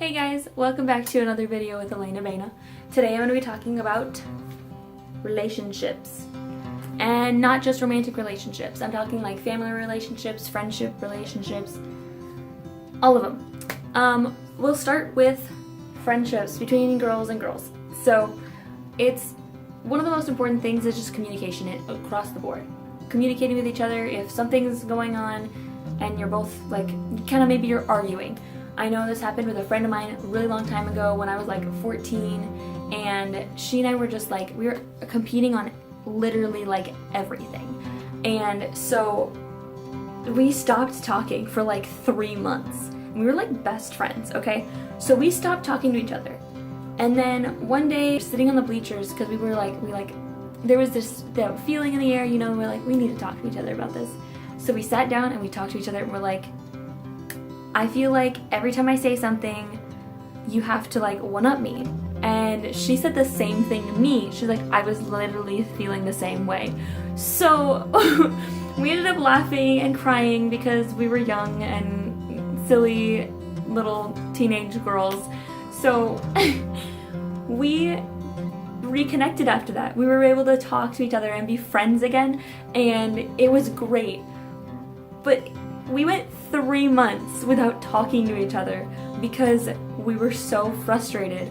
Hey guys, welcome back to another video with Elena Baina. Today I'm going to be talking about relationships. And not just romantic relationships. I'm talking like family relationships, friendship relationships, all of them. We'll start with friendships between girls and girls. So it's one of the most important things is just communication across the board. Communicating with each other if something's going on and you're both like, kind of maybe you're arguing. I know this happened with a friend of mine a really long time ago when I was like 14, and she and I were just like, we were competing on literally like everything. And so we stopped talking for like 3 months. We were like best friends, okay? So we stopped talking to each other. And then one day, sitting on the bleachers, because there was this feeling in the air, you know, we're like, we need to talk to each other about this. So we sat down and we talked to each other and we're like, I feel like every time I say something, you have to like one-up me. And she said the same thing to me. She's like, I was literally feeling the same way. So we ended up laughing and crying because we were young and silly little teenage girls. So we reconnected after that. We were able to talk to each other and be friends again, and it was great. But we went 3 months without talking to each other because we were so frustrated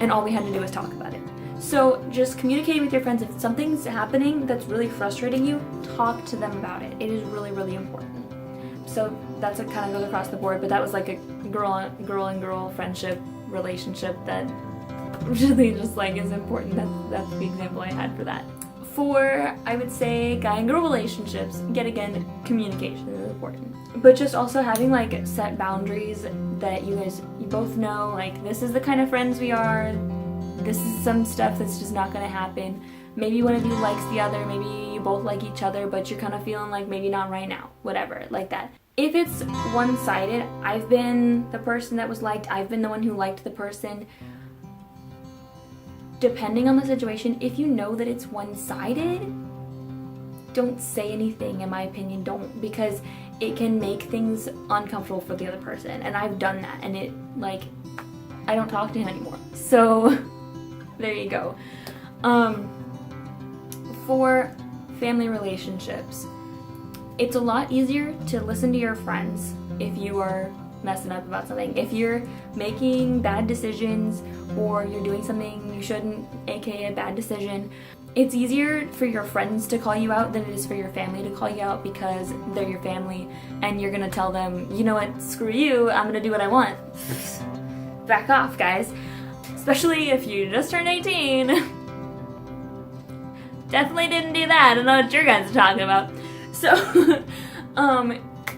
and all we had to do was talk about it. So just communicating with your friends. If something's happening that's really frustrating you, talk to them about it. It is really, really important. So that's what kind of goes across the board, but that was like a girl and girl friendship relationship that really just like is important. That's the example I had for that. For, I would say, guy and girl relationships, yet again, communication is important. But just also having like set boundaries that you both know, like this is the kind of friends we are, this is some stuff that's just not gonna happen. Maybe one of you likes the other, maybe you both like each other, but you're kind of feeling like maybe not right now, whatever, like that. If it's one-sided, I've been the person that was liked, I've been the one who liked the person. Depending on the situation, if you know that it's one-sided, don't say anything, in my opinion, don't, because it can make things uncomfortable for the other person, and I've done that, and it, like, I don't talk to him anymore, so there you go. For family relationships, it's a lot easier to listen to your friends if you are messing up about something. If you're making bad decisions or you're doing something you shouldn't, aka a bad decision, it's easier for your friends to call you out than it is for your family to call you out because they're your family and you're gonna tell them, you know what, screw you, I'm gonna do what I want. Back off, guys. Especially if you just turned 18. Definitely didn't do that. I know what your guys are talking about. So,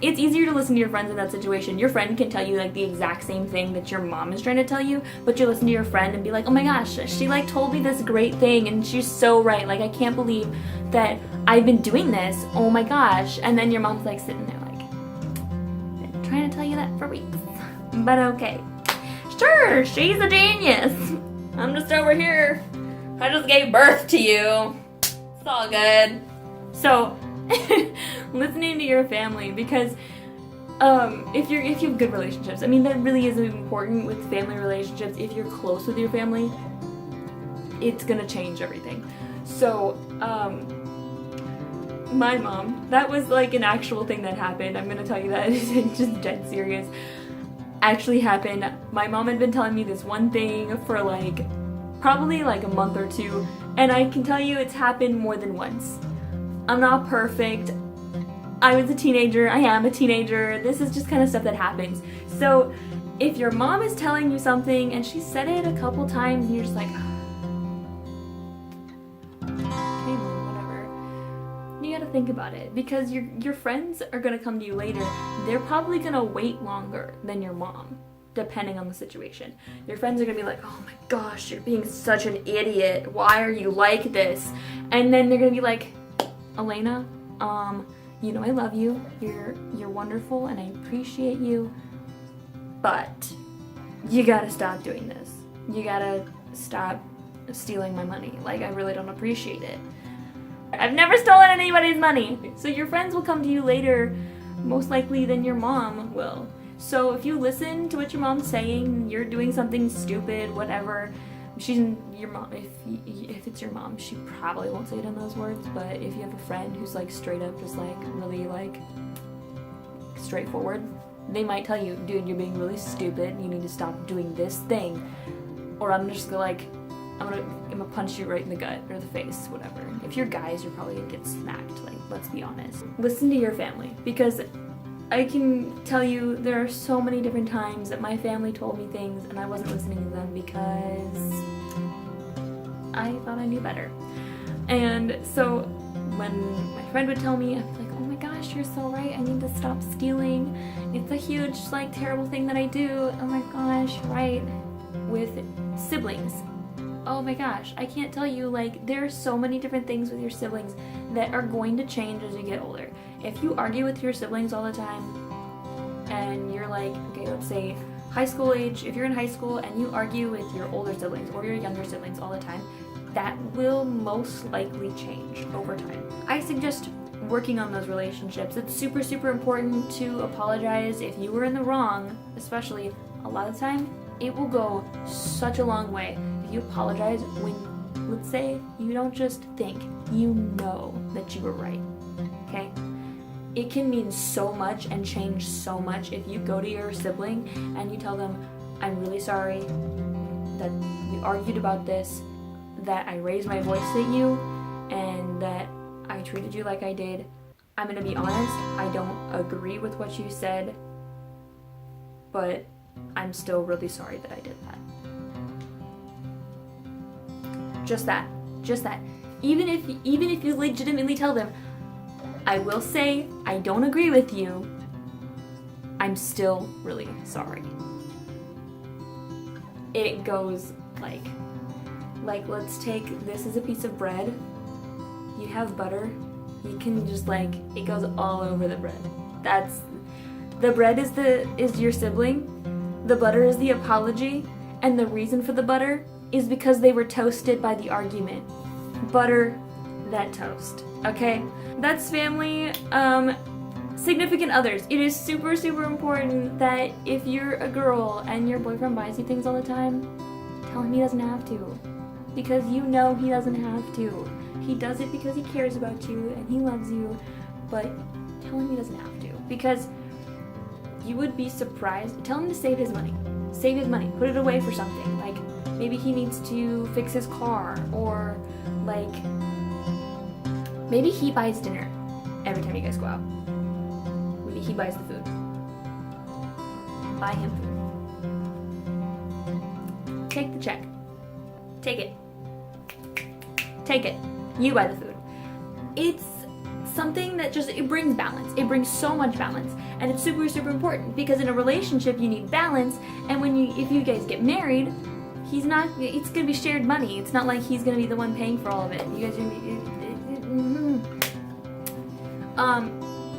it's easier to listen to your friends in that situation. Your friend can tell you like the exact same thing that your mom is trying to tell you, but you listen to your friend and be like, oh my gosh, she like told me this great thing and she's so right. Like, I can't believe that I've been doing this. Oh my gosh. And then your mom's like sitting there like, been trying to tell you that for weeks. But okay. Sure, she's a genius. I'm just over here. I just gave birth to you. It's all good. So, listening to your family, because if you have good relationships, I mean that really is important with family relationships. If you're close with your family, it's gonna change everything. So my mom, that was like an actual thing that happened. I'm gonna tell you that. It's just dead serious. Actually happened. My mom had been telling me this one thing for like probably like a month or two, and I can tell you it's happened more than once. I'm not perfect. I was a teenager. I am a teenager. This is just kind of stuff that happens. So if your mom is telling you something and she said it a couple times and you're just like, okay, mom, whatever. You gotta think about it, because your friends are gonna come to you later. They're probably gonna wait longer than your mom, depending on the situation. Your friends are gonna be like, oh my gosh, you're being such an idiot. Why are you like this? And then they're gonna be like, Elena, you know I love you, you're wonderful and I appreciate you, but you gotta stop doing this. You gotta stop stealing my money. Like, I really don't appreciate it. I've never stolen anybody's money. So your friends will come to you later, most likely than your mom will. So if you listen to what your mom's saying, you're doing something stupid, whatever. She's your mom. If it's your mom, she probably won't say it in those words. But if you have a friend who's like straight up, just like really like straightforward, they might tell you, dude, you're being really stupid. You need to stop doing this thing, or I'm just like, I'm gonna punch you right in the gut or the face, whatever. If you're guys, you're probably gonna get smacked. Like, let's be honest. Listen to your family, because I can tell you there are so many different times that my family told me things and I wasn't listening to them because I thought I knew better. And so when my friend would tell me, I'd be like, oh my gosh, you're so right. I need to stop stealing. It's a huge, like, terrible thing that I do. Oh my gosh, right. With siblings. Oh my gosh, I can't tell you, like, there are so many different things with your siblings that are going to change as you get older. If you argue with your siblings all the time, and you're like, okay, let's say high school age, if you're in high school and you argue with your older siblings or your younger siblings all the time, that will most likely change over time. I suggest working on those relationships. It's super, super important to apologize if you were in the wrong, especially a lot of the time. It will go such a long way if you apologize when, let's say, you don't just think, you know that you were right, okay? It can mean so much and change so much if you go to your sibling and you tell them, I'm really sorry that we argued about this, that I raised my voice at you, and that I treated you like I did. I'm gonna be honest, I don't agree with what you said, but I'm still really sorry that I did that. Just that. Even if you legitimately tell them, I will say I don't agree with you, I'm still really sorry. It goes like let's take this as a piece of bread. You have butter. You can just like, it goes all over the bread. The bread is your sibling. The butter is the apology, and the reason for the butter is because they were toasted by the argument. Butter that toast, okay? That's family. Significant others. It is super, super important that if you're a girl and your boyfriend buys you things all the time, tell him he doesn't have to. Because you know he doesn't have to. He does it because he cares about you and he loves you, but tell him he doesn't have to. Because you would be surprised. Tell him to save his money. Save his money. Put it away for something. Like, maybe he needs to fix his car, or like, maybe he buys dinner every time you guys go out. Maybe he buys the food. Buy him food. Take the check. Take it. Take it. You buy the food. It's something that just, it brings balance. It brings so much balance. And it's super, super important, because in a relationship you need balance, and if you guys get married, it's gonna be shared money. It's not like he's gonna be the one paying for all of it. You guys are gonna be,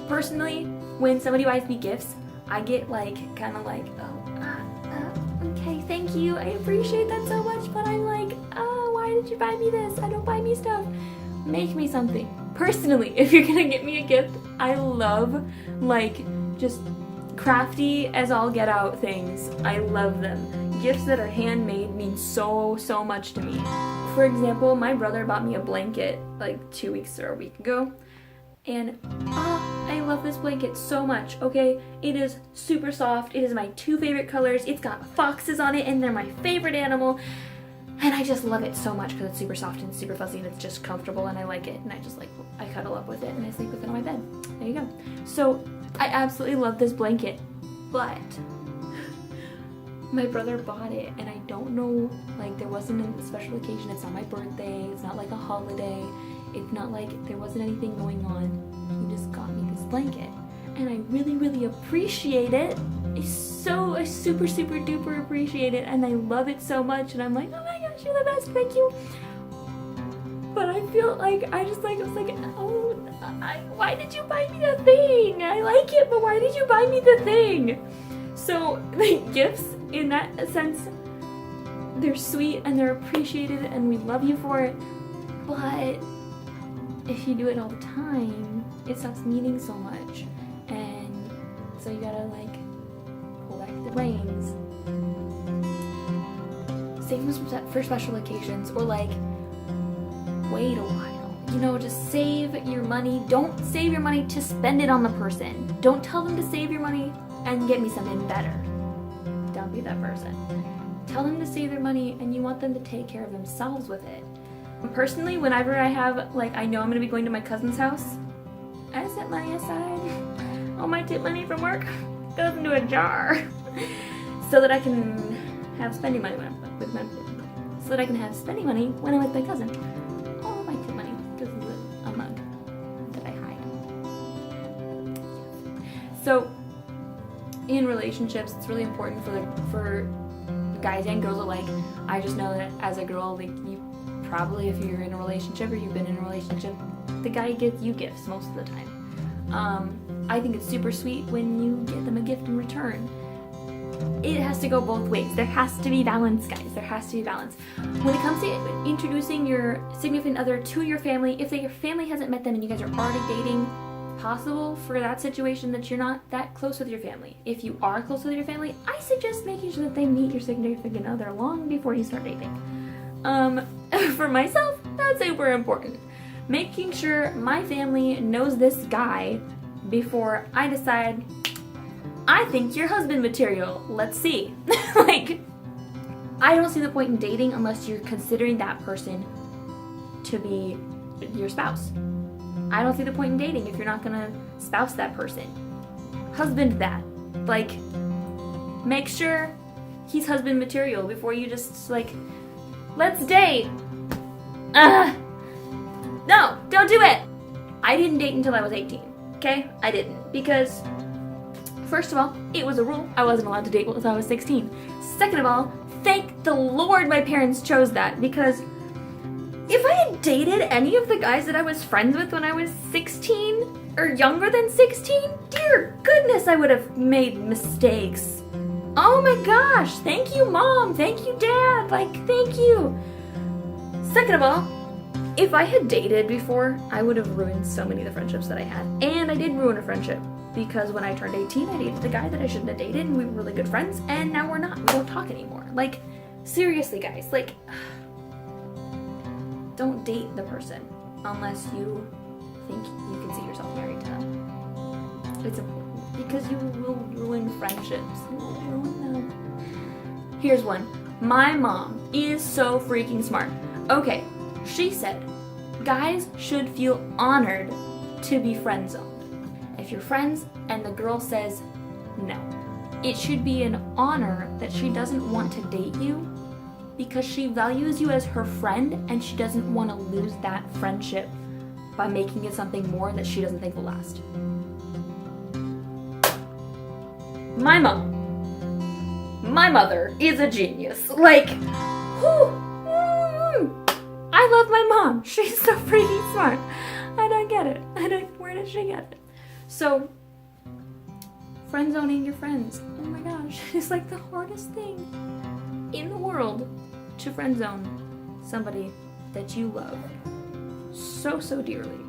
personally, when somebody buys me gifts, I get like, kind of like, okay, thank you, I appreciate that so much, but I'm like, why did you buy me this? I don't buy me stuff. Make me something. Personally, if you're gonna get me a gift, I love, like, just crafty as all get out things. I love them. Gifts that are handmade mean so, so much to me. For example, my brother bought me a blanket like 2 weeks or a week ago, and I love this blanket so much, okay? It is super soft. It is my 2 favorite colors. It's got foxes on it, and they're my favorite animal. And I just love it so much because it's super soft and super fuzzy and it's just comfortable and I like it. And I cuddle up with it and I sleep with it on my bed. There you go. So I absolutely love this blanket. But my brother bought it and I don't know, like, there wasn't a special occasion. It's not my birthday. It's not like a holiday. It's not like there wasn't anything going on. He just got me this blanket. And I really, really appreciate it. I super, super duper appreciate it, and I love it so much, and I'm like, oh my gosh, you're the best, thank you. But I feel like, I was like, why did you buy me the thing? I like it, but why did you buy me the thing? So, like, gifts, in that sense, they're sweet, and they're appreciated, and we love you for it, but if you do it all the time, it stops meaning so much, and so you gotta, like, the reins. Save them for special occasions, or like, wait a while. You know, just save your money. Don't save your money to spend it on the person. Don't tell them to save your money and get me something better. Don't be that person. Tell them to save their money and you want them to take care of themselves with it. Personally, whenever I have, like, I know I'm going to be going to my cousin's house, I set money aside. All my tip money from work goes into a jar so that I can have spending money when I'm with my, so that I can have spending money when I'm with my cousin. All of my tip money goes into a mug that I hide. So, in relationships, it's really important for guys and girls alike. I just know that as a girl, like, you probably, if you're in a relationship or you've been in a relationship, the guy gets you gifts most of the time. I think it's super sweet when you get them a gift in return. It has to go both ways. There has to be balance, guys. There has to be balance. When it comes to introducing your significant other to your family, if your family hasn't met them and you guys are already dating, possible for that situation that you're not that close with your family. If you are close with your family, I suggest making sure that they meet your significant other long before you start dating. For myself, that's super important. Making sure my family knows this guy before I decide, I think you're husband material. Let's see. Like, I don't see the point in dating unless you're considering that person to be your spouse. I don't see the point in dating if you're not gonna spouse that person. Husband that. Like, make sure he's husband material before you just, like, let's date. No, don't do it. I didn't date until I was 18, okay? I didn't, because first of all, it was a rule. I wasn't allowed to date until I was 16. Second of all, thank the Lord my parents chose that, because if I had dated any of the guys that I was friends with when I was 16 or younger than 16, dear goodness, I would have made mistakes. Oh my gosh, thank you, Mom. Thank you, Dad. Like, thank you. Second of all, if I had dated before, I would have ruined so many of the friendships that I had. And I did ruin a friendship, because when I turned 18, I dated the guy that I shouldn't have dated, and we were really good friends, and now we're not. We don't talk anymore. Like, seriously, guys, like, don't date the person unless you think you can see yourself married to them. It's important, because you will ruin friendships. You will ruin them. Here's one. My mom is so freaking smart. Okay, she said, guys should feel honored to be friend zoned. If you're friends and the girl says no, it should be an honor that she doesn't want to date you because she values you as her friend and she doesn't want to lose that friendship by making it something more that she doesn't think will last. My mother is a genius. Like, I love my mom. She's so freaking smart. I don't get it. Where did she get it? So, friend zoning your friends. Oh my gosh, it's like the hardest thing in the world to friend zone somebody that you love so, so dearly.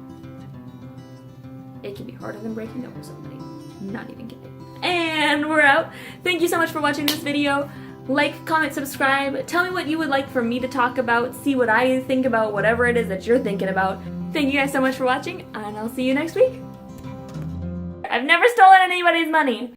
It can be harder than breaking up with somebody. Not even kidding. And we're out. Thank you so much for watching this video. Like, comment, subscribe. Tell me what you would like for me to talk about. See what I think about whatever it is that you're thinking about. Thank you guys so much for watching, and I'll see you next week. I've never stolen anybody's money.